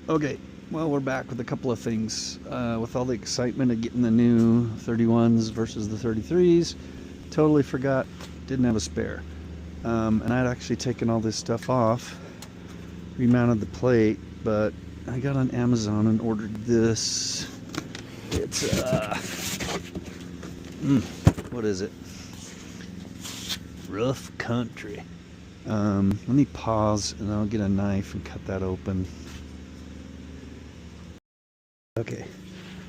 Okay, well, we're back with a couple of things. With all the excitement of getting the new 31s versus the 33s, totally forgot, didn't have a spare. And I'd actually taken all this stuff off, remounted the plate, but I got on Amazon and ordered this. It's, what is it? Rough Country. Let me pause and I'll get a knife and cut that open. Okay,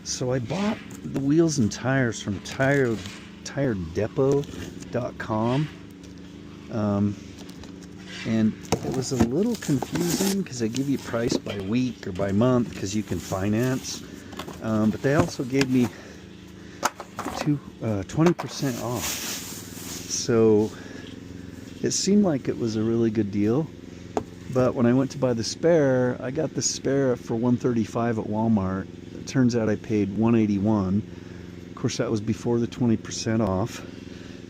so I bought the wheels and tires from tiredepot.com, and it was a little confusing because they give you price by week or by month because you can finance, but they also gave me 20% off, so it seemed like it was a really good deal. But when I went to buy the spare, I got the spare for $135 at Walmart. It turns out I paid $181. Of course, that was before the 20% off.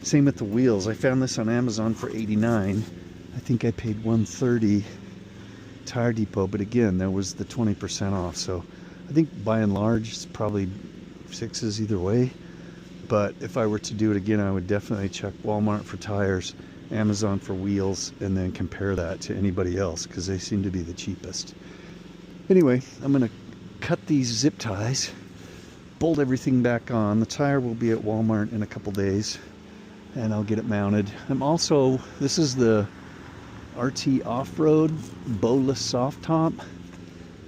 Same with the wheels. I found this on Amazon for $89. I think I paid $130 Tire Depot, but again, there was the 20% off. So I think by and large, it's probably sixes either way. But if I were to do it again, I would definitely check Walmart for tires, Amazon for wheels, and then compare that to anybody else because they seem to be the cheapest. Anyway, I'm going to cut these zip ties, bolt everything back on. The tire will be at Walmart in a couple days and I'll get it mounted. This is the RT Off-Road bowless soft top.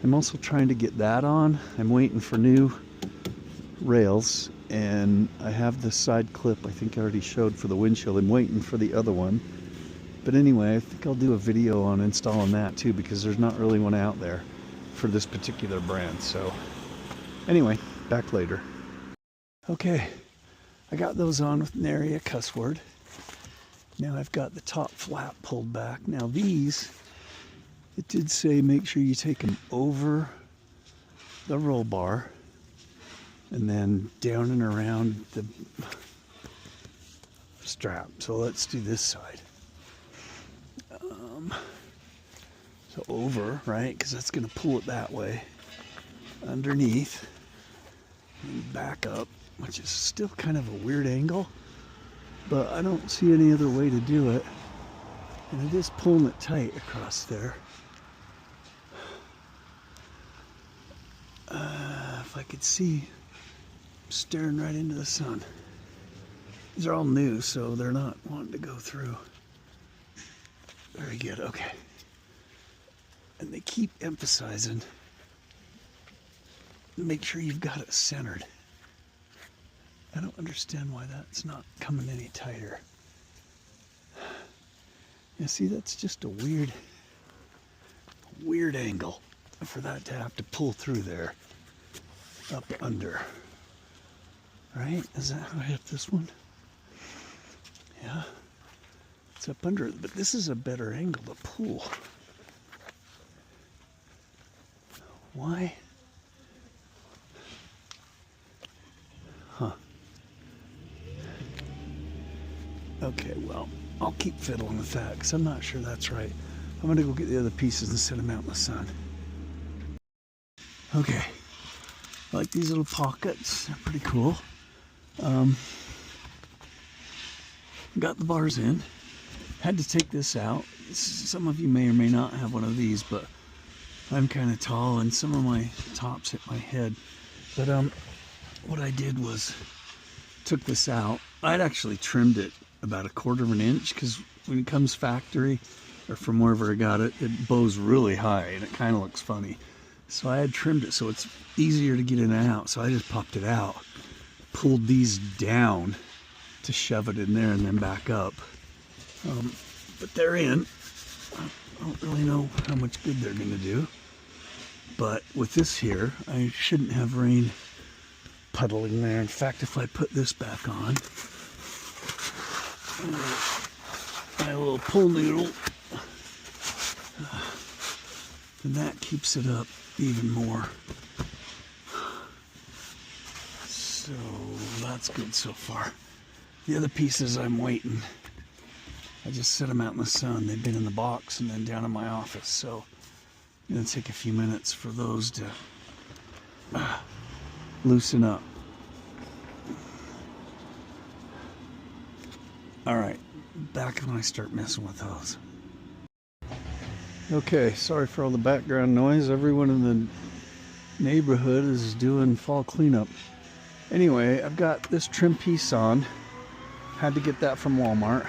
I'm also trying to get that on. I'm waiting for new rails, and I have the side clip I think I already showed for the windshield. I'm waiting for the other one, but anyway, I think I'll do a video on installing that too because there's not really one out there for this particular brand. So anyway, back later. Okay, I got those on with nary a cuss word. Now I've got the top flap pulled back. Now these, it did say make sure you take them over the roll bar and then down and around the strap. So let's do this side. So over, right? Because that's going to pull it that way. Underneath. And back up, which is still kind of a weird angle. But I don't see any other way to do it. And it is pulling it tight across there. If I could see, I'm staring right into the sun. These are all new, so they're not wanting to go through. Very good, okay. And they keep emphasizing, make sure you've got it centered. I don't understand why that's not coming any tighter. You see, that's just a weird angle for that to have to pull through there, up under. Right? Is that how I have this one? Yeah. It's up under it, but this is a better angle to pull. Why? Huh. Okay, well, I'll keep fiddling with that because I'm not sure that's right. I'm going to go get the other pieces and set them out in the sun. Okay. I like these little pockets. They're pretty cool. Got the bars in. Had to take this out. Some of you may or may not have one of these, but I'm kind of tall and some of my tops hit my head. But what I did was took this out. I'd actually trimmed it about 1/4 of an inch because when it comes factory or from wherever I got it, it bows really high and it kind of looks funny. So I had trimmed it so it's easier to get in and out. So I just popped it out, pulled these down to shove it in there and then back up. But they're in. I don't really know how much good they're going to do. But with this here, I shouldn't have rain puddling there. In fact, if I put this back on, my little pull noodle, then that keeps it up even more. So that's good so far. The other pieces I'm waiting. I just set them out in the sun. They've been in the box and then down in my office. So Gonna take a few minutes for those to loosen up. Alright, back when I start messing with those. Okay, sorry for all the background noise. Everyone in the neighborhood is doing fall cleanup. Anyway, I've got this trim piece on. Had to get that from Walmart.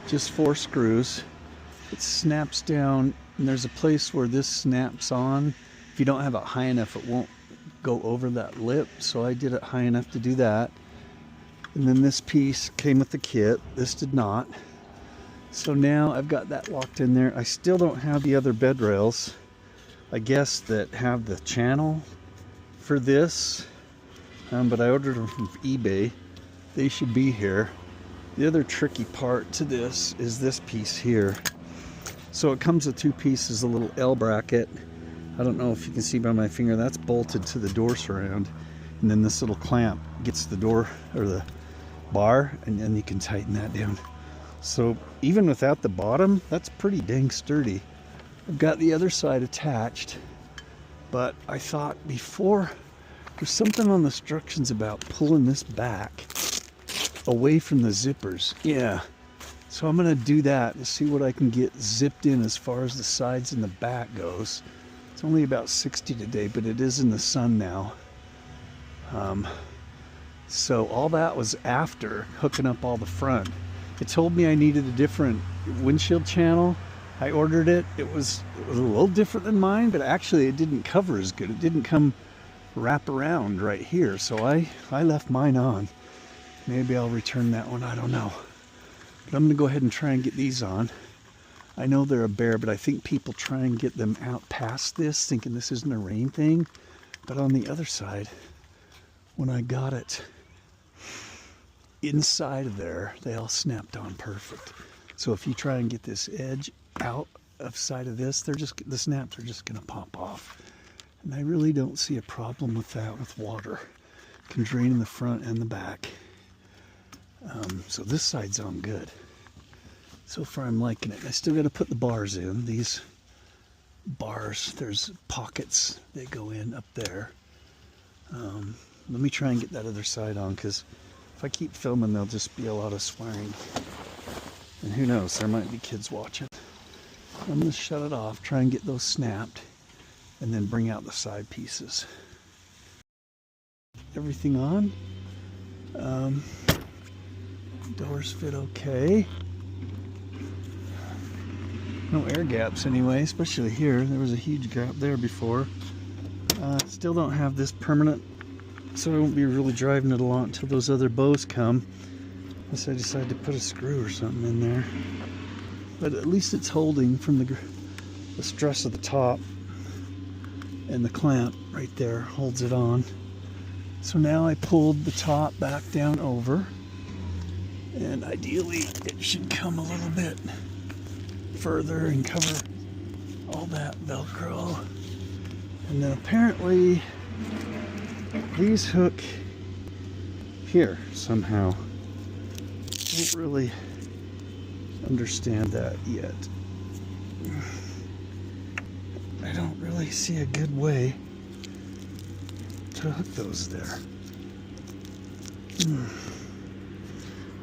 Just 4 screws. It snaps down, and there's a place where this snaps on. If you don't have it high enough, it won't go over that lip, so I did it high enough to do that. And then this piece came with the kit. This did not. So now I've got that locked in there. I still don't have the other bed rails, I guess, that have the channel for this, but I ordered them from eBay. They should be here. The other tricky part to this is this piece here. So it comes with 2 pieces, a little L bracket. I don't know if you can see by my finger, that's bolted to the door surround. And then this little clamp gets the door, or the bar, and then you can tighten that down. So even without the bottom, that's pretty dang sturdy. I've got the other side attached, but I thought before, there's something on the instructions about pulling this back away from the zippers. Yeah. So I'm going to do that to see what I can get zipped in as far as the sides and the back goes. It's only about 60 today, but it is in the sun now. So all that was after hooking up all the front. It told me I needed a different windshield channel. I ordered it. It was a little different than mine, but actually it didn't cover as good. It didn't come wrap around right here, so I left mine on. Maybe I'll return that one, I don't know. But I'm going to go ahead and try and get these on. I know they're a bear, but I think people try and get them out past this, thinking this isn't a rain thing. But on the other side, when I got it inside of there, they all snapped on perfect. So if you try and get this edge out of side of this, the snaps are just going to pop off. And I really don't see a problem with that with water. It can drain in the front and the back. So this side's on good. So far I'm liking it. I still got to put the bars in. These bars, there's pockets they go in up there. Let me try and get that other side on, because if I keep filming there'll just be a lot of swearing. And who knows, there might be kids watching. I'm going to shut it off, try and get those snapped, and then bring out the side pieces. Everything on. Doors fit okay. No air gaps anyway, especially here. There was a huge gap there before. Still don't have this permanent, so I won't be really driving it a lot until those other bows come. Unless I decide to put a screw or something in there. But at least it's holding from the stress of the top, and the clamp right there holds it on. So now I pulled the top back down over, and ideally it should come a little bit further and cover all that Velcro. And then apparently these hook here somehow. Don't really understand that yet. I don't really see a good way to hook those there.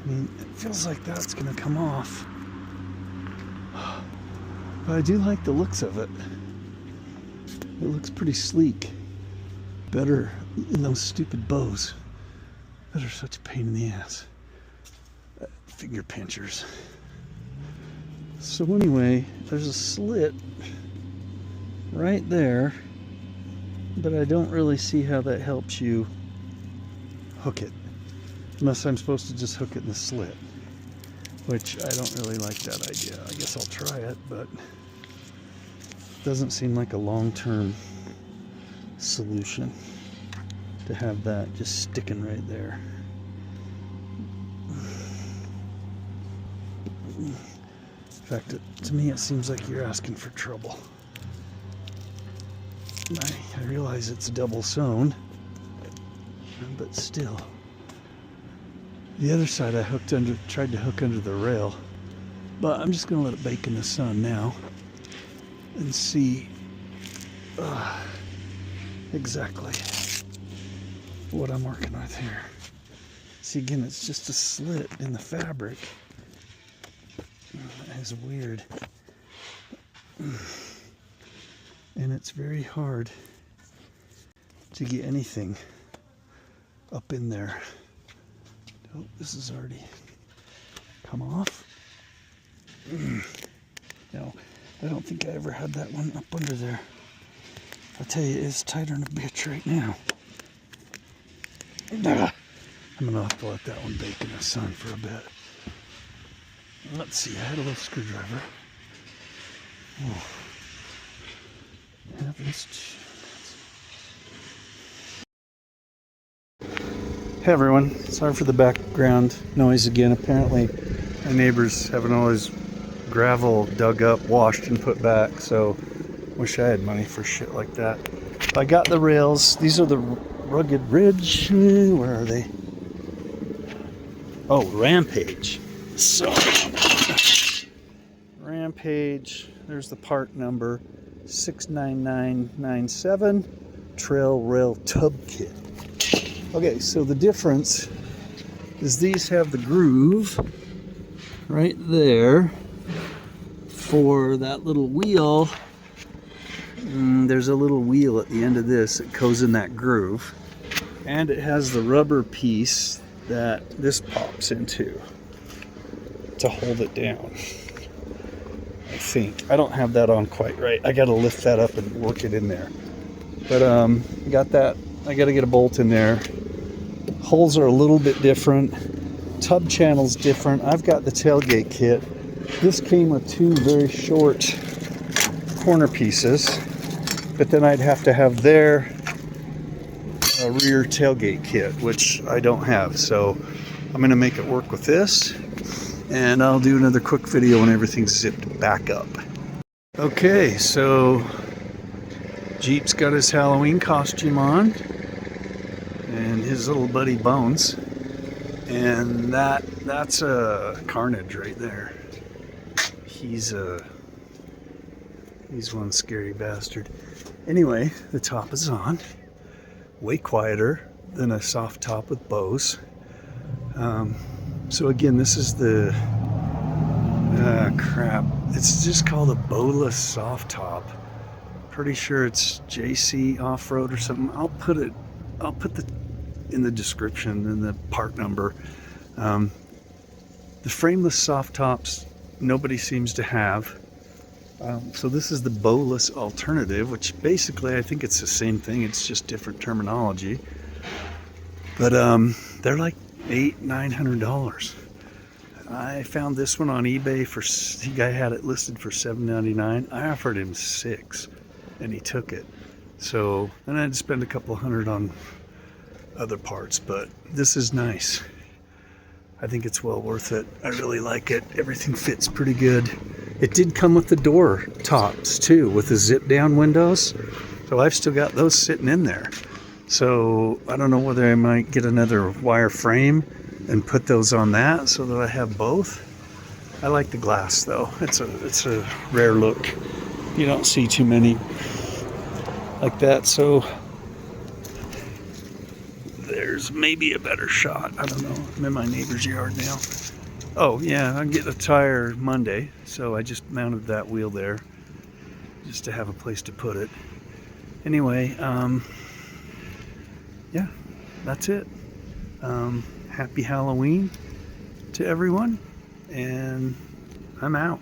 I mean, it feels like that's gonna come off. But I do like the looks of it. It looks pretty sleek. Better than those stupid bows that are such a pain in the ass. Finger pinchers. So anyway, there's a slit right there, but I don't really see how that helps you hook it. Unless I'm supposed to just hook it in the slit, which I don't really like that idea. I guess I'll try it, but it doesn't seem like a long-term solution to have that just sticking right there. In fact, to me it seems like you're asking for trouble. I realize it's double sewn, but still. The other side I tried to hook under the rail, but I'm just going to let it bake in the sun now and see exactly what I'm working with here. See, again, it's just a slit in the fabric. That is weird. And it's very hard to get anything up in there. Oh, this is already come off. No, I don't think I ever had that one up under there. I'll tell you, it's tighter than a bitch right now. I'm gonna have to let that one bake in the sun for a bit. Let's see, I had a little screwdriver. Oh. Have this. Hey everyone, sorry for the background noise again. Apparently my neighbors haven't always gravel dug up, washed, and put back, so wish I had money for shit like that. I got the rails. These are the Rugged Ridge. Where are they? Oh, Rampage. So Rampage, there's the part number 69997 Trail Rail Tub Kit. Okay, so the difference is these have the groove right there for that little wheel. There's a little wheel at the end of this that goes in that groove, and it has the rubber piece that this pops into to hold it down. I think I don't have that on quite right. I got to lift that up and work it in there, but got that. I got to get a bolt in there. Holes are a little bit different. Tub channel's different. I've got the tailgate kit. This came with two very short corner pieces, but then I'd have to have their rear tailgate kit, which I don't have. So I'm going to make it work with this, and I'll do another quick video when everything's zipped back up. Okay, so Jeep's got his Halloween costume on, and his little buddy Bones, and that's a Carnage right there. He's one scary bastard. Anyway, the top is on, way quieter than a soft top with bows. So again, this is the crap. It's just called a bowless soft top. Pretty sure it's JC Off-Road or something. I'll put the in the description and the part number. The frameless soft tops nobody seems to have. So this is the bowless alternative, which basically I think it's the same thing. It's just different terminology. But they're like $800-900. I found this one on eBay for, the guy had it listed for $7.99. I offered him $6, and he took it. So then I had to spend a couple hundred on other parts, but this is nice. I think it's well worth it. I really like it. Everything fits pretty good. It did come with the door tops too, with the zip down windows. So I've still got those sitting in there. So I don't know whether I might get another wire frame and put those on that so that I have both. I like the glass though. It's a rare look. You don't see too many like that. So there's maybe a better shot. I don't know. I'm in my neighbor's yard now. Oh yeah, I'm getting a tire Monday, so I just mounted that wheel there just to have a place to put it. Anyway, yeah, that's it. Happy Halloween to everyone, and I'm out.